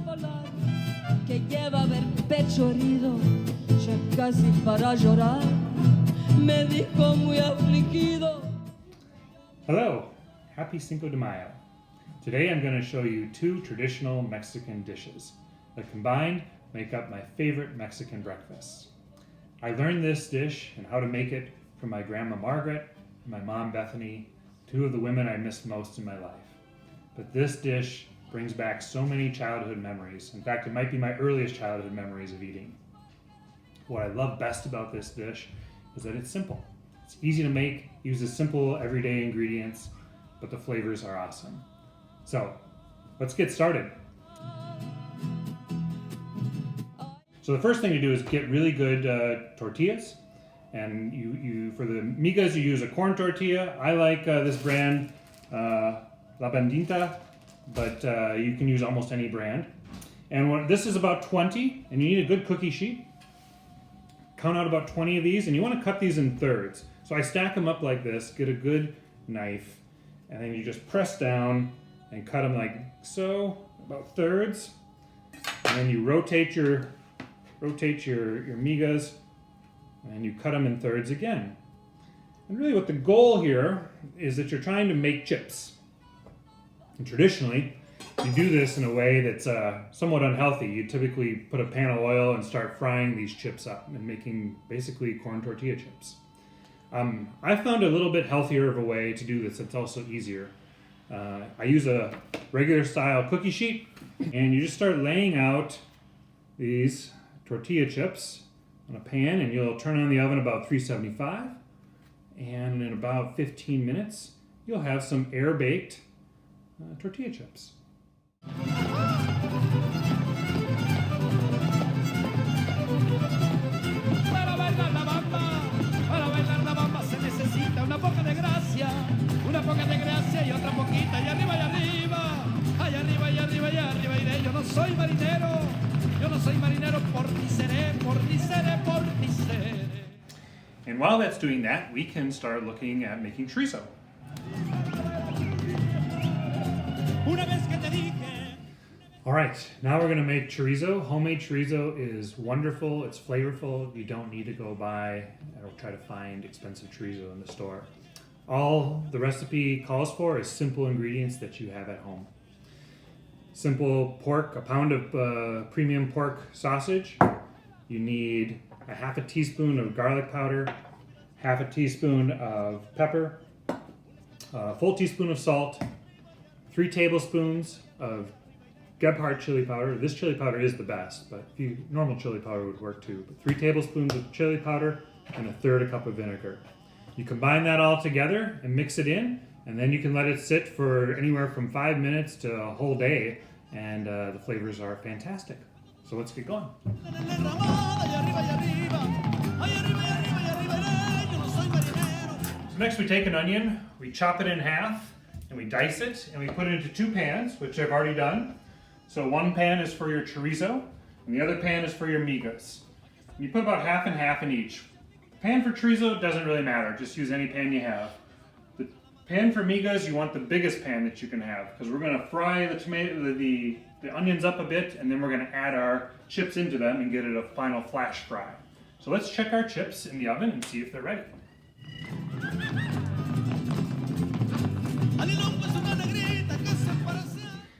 Que lleva ver pecho herido, ya casi para llorar, me dijo muy afligido. Hello, happy Cinco de Mayo. Today I'm going to show you two traditional Mexican dishes that combined make up my favorite Mexican breakfasts. I learned this dish and how to make it from my grandma Margaret and my mom Bethany, two of the women I missed most in my life. But this dish brings back so many childhood memories. In fact, it might be my earliest childhood memories of eating. What I love best about this dish is that it's simple. It's easy to make, uses simple everyday ingredients, but the flavors are awesome. So, let's get started. So the first thing to do is get really good tortillas. And you for the migas, you use a corn tortilla. I like this brand, La Bandita, but you can use almost any brand. And this is about 20, and you need a good cookie sheet. Count out about 20 of these, and you want to cut these in thirds. So I stack them up like this, get a good knife, and then you just press down and cut them like so, about thirds. And then you rotate your migas, and you cut them in thirds again. And really what the goal here is that you're trying to make chips. And traditionally, you do this in a way that's somewhat unhealthy. You typically put a pan of oil and start frying these chips up and making basically corn tortilla chips. I found a little bit healthier of a way to do this. It's also easier. I use a regular style cookie sheet, and you just start laying out these tortilla chips on a pan, and you'll turn on the oven about 375, and in about 15 minutes, you'll have some air-baked tortilla chips. Para bailar la bamba se necesita una poca de gracia y otra poquita y arriba, ay arriba y arriba y arriba y de yo no soy marinero, por ti seré. And while that's doing that, we can start looking at making chorizo. All right, now we're gonna make chorizo. Homemade chorizo is wonderful, it's flavorful. You don't need to go buy or try to find expensive chorizo in the store. All the recipe calls for is simple ingredients that you have at home. Simple pork, a pound of premium pork sausage. You need a half a teaspoon of garlic powder, half a teaspoon of pepper, a full teaspoon of salt, 3 tablespoons of Gebhardt chili powder. This chili powder is the best, but normal chili powder would work too. But 3 tablespoons of chili powder and 1/3 cup of vinegar. You combine that all together and mix it in, and then you can let it sit for anywhere from 5 minutes to a whole day, and the flavors are fantastic. So let's get going. So next we take an onion, we chop it in half, and we dice it, and we put it into 2 pans, which I've already done. So one pan is for your chorizo, and the other pan is for your migas. And you put about half and half in each. The pan for chorizo doesn't really matter, just use any pan you have. The pan for migas, you want the biggest pan that you can have, because we're going to fry the onions up a bit, and then we're going to add our chips into them and get it a final flash fry. So let's check our chips in the oven and see if they're ready.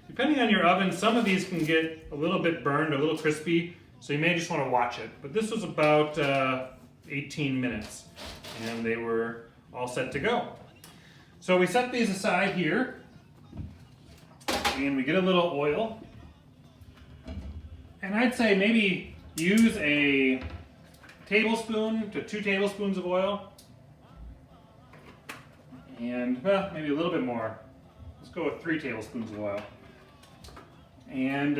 Depending on your oven, some of these can get a little bit burned, a little crispy, so you may just want to watch it. But this was about 18 minutes, and they were all set to go. So we set these aside here, and we get a little oil. And I'd say maybe use a tablespoon to 2 tablespoons of oil. And, well, maybe a little bit more. Let's go with 3 tablespoons of oil. And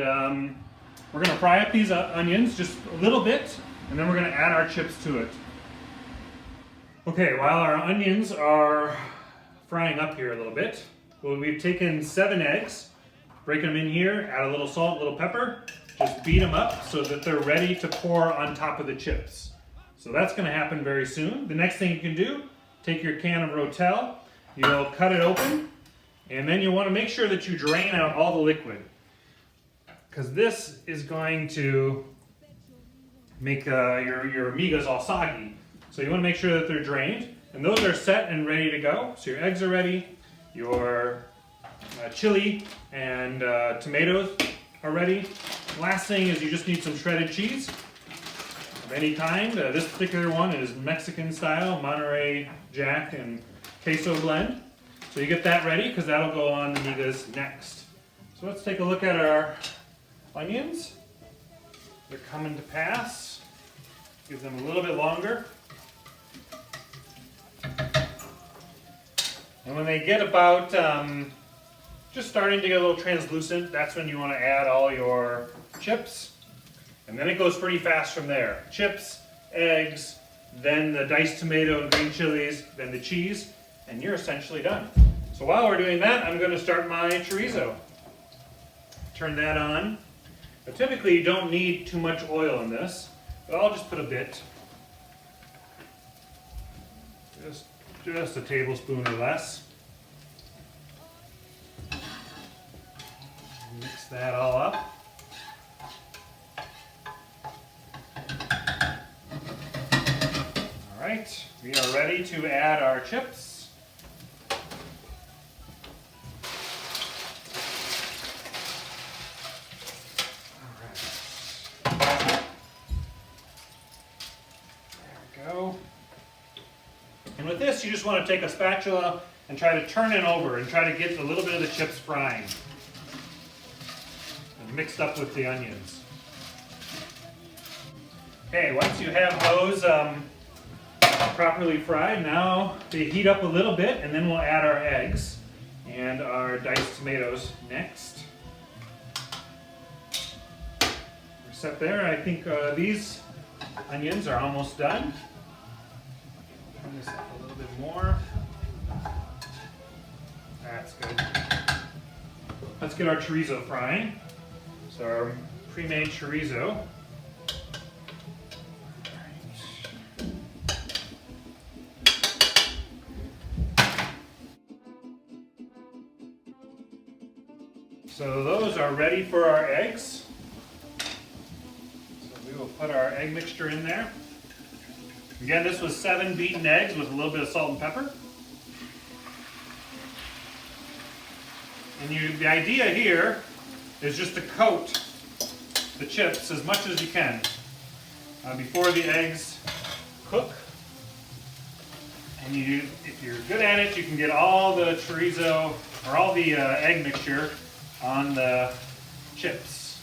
we're going to fry up these onions just a little bit, and then we're going to add our chips to it. Okay, while our onions are frying up here a little bit, well, we've taken 7 eggs, breaking them in here, add a little salt, a little pepper, just beat them up so that they're ready to pour on top of the chips. So that's going to happen very soon. The next thing you can do, take your can of Rotel, you'll cut it open, and then you want to make sure that you drain out all the liquid. because this is going to make your migas all soggy. So you want to make sure that they're drained. And those are set and ready to go. So your eggs are ready, your chili and tomatoes are ready. Last thing is you just need some shredded cheese of any kind. This particular one is Mexican style, Monterey Jack and queso blend. So you get that ready because that'll go on the migas next. So let's take a look at our onions. They're coming to pass. Give them a little bit longer. And when they get about just starting to get a little translucent, that's when you want to add all your chips. And then it goes pretty fast from there. Chips, eggs, then the diced tomato and green chilies, then the cheese, and you're essentially done. So while we're doing that, I'm going to start my chorizo. Turn that on. Now, typically you don't need too much oil in this, but I'll just put a bit. Just a tablespoon or less. Mix that all up. All right, we are ready to add our chips. All right. There we go. And with this, you just want to take a spatula and try to turn it over and try to get a little bit of the chips frying and mixed up with the onions. Okay, once you have those properly fried, now they heat up a little bit, and then we'll add our eggs and our diced tomatoes next. We're set there. I think these onions are almost done. Turn this up a little bit more. That's good. Let's get our chorizo frying. So our pre-made chorizo. So those are ready for our eggs. So we will put our egg mixture in there. Again, this was 7 beaten eggs with a little bit of salt and pepper. And the idea here is just to coat the chips as much as you can before the eggs cook. And if you're good at it, you can get all the chorizo or all the egg mixture on the chips.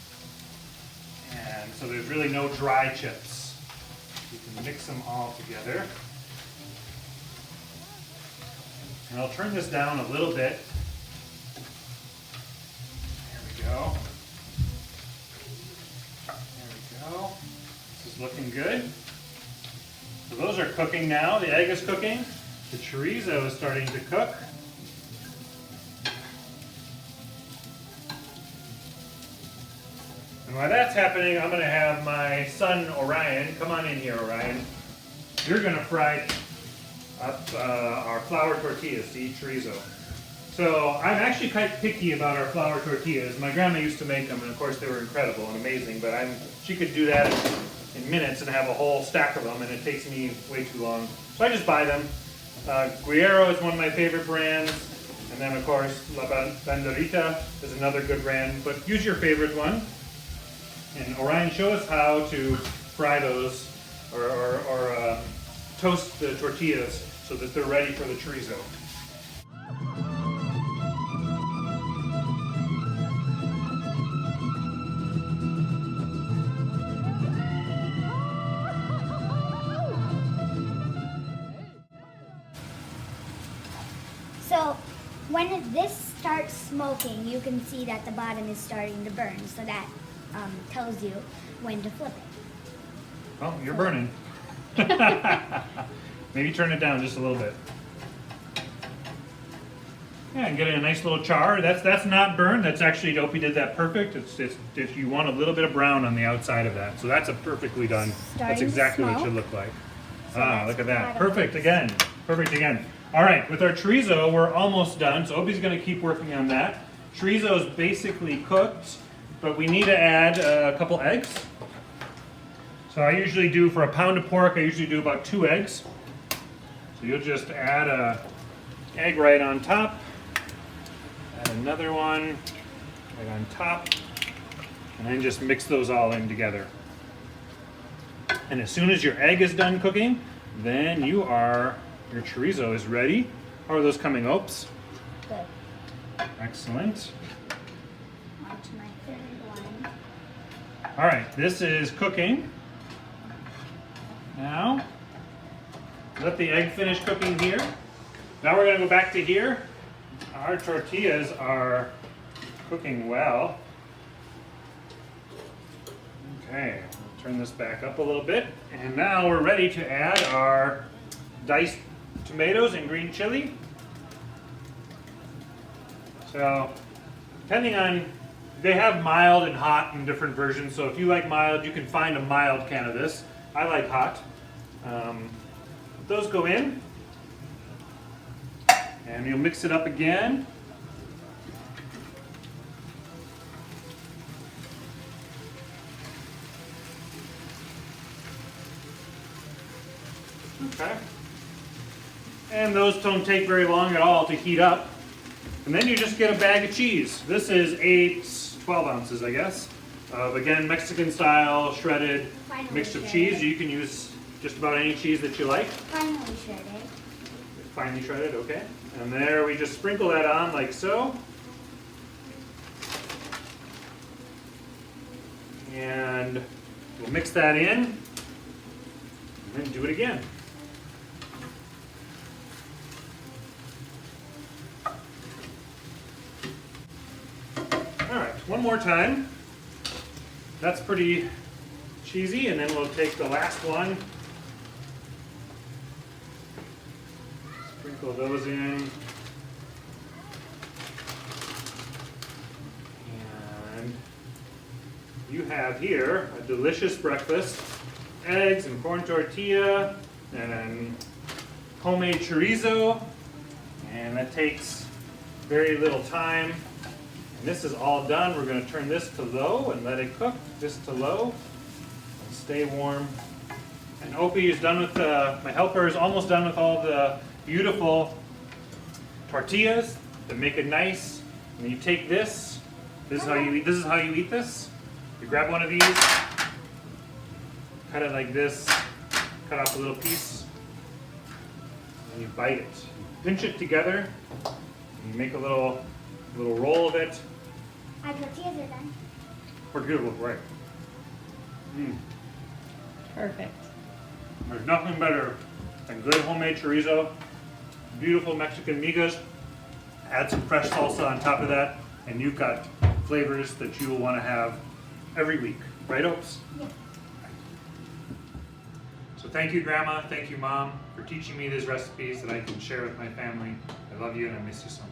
And so there's really no dry chips. You can mix them all together. And I'll turn this down a little bit. There we go. There we go. This is looking good. So those are cooking now. The egg is cooking. The chorizo is starting to cook. And while that's happening, I'm going to have my son Orion, come on in here Orion. You're going to fry up our flour tortillas to eat chorizo. So I'm actually quite picky about our flour tortillas. My grandma used to make them, and of course they were incredible and amazing, but she could do that in minutes and have a whole stack of them, and it takes me way too long. So I just buy them. Cuellar is one of my favorite brands, and then of course La Banderita is another good brand, but use your favorite one. And Orion, show us how to fry those or toast the tortillas so that they're ready for the chorizo. So when this starts smoking, you can see that the bottom is starting to burn, so that tells you when to flip it. Well, you're burning. Maybe turn it down just a little bit. Yeah, and getting a nice little char. That's not burned. That's actually, Opie did that perfect. It's if you want a little bit of brown on the outside of that. So that's a perfectly done. That's exactly what it should look like. So look at that. Perfect again. Perfect again. All right, with our chorizo, we're almost done. So Opie's going to keep working on that. Chorizo is basically cooked. but we need to add a couple eggs. So I usually do, for a pound of pork, I usually do about 2 eggs. So you'll just add a egg right on top, add another one right on top, and then just mix those all in together. And as soon as your egg is done cooking, then your chorizo is ready. How are those coming, Opes? Good. Excellent. On to my third one. All right, this is cooking. Now, let the egg finish cooking here. Now we're gonna go back to here. Our tortillas are cooking well. Okay, we'll turn this back up a little bit. And now we're ready to add our diced tomatoes and green chili. So, depending on, they have mild and hot in different versions. So if you like mild, you can find a mild can of this. I like hot. Those go in. And you'll mix it up again. Okay. And those don't take very long at all to heat up. And then you just get a bag of cheese. This is 12 ounces, I guess. Again, Mexican style shredded mix of cheese. You can use just about any cheese that you like. Finely shredded. Finely shredded, okay. And there we just sprinkle that on like so. And we'll mix that in and then do it again. All right, one more time. That's pretty cheesy, and then we'll take the last one. Sprinkle those in. And you have here a delicious breakfast. Eggs and corn tortilla, and then homemade chorizo. And that takes very little time. And this is all done. We're going to turn this to low and let it cook. This to low. And stay warm. And Opie is done with my helper is almost done with all the beautiful tortillas that make it nice. And you take this. This is how you eat. This is how you eat this. You grab one of these, cut it like this, cut off a little piece, and you bite it. You pinch it together. And you make a little roll of it. Our tortillas are done. We're beautiful, right? Perfect. There's nothing better than good homemade chorizo, beautiful Mexican migas. Add some fresh salsa on top of that, and you've got flavors that you will want to have every week. Right, Opes? Yeah. So thank you, Grandma. Thank you, Mom, for teaching me these recipes that I can share with my family. I love you and I miss you so much.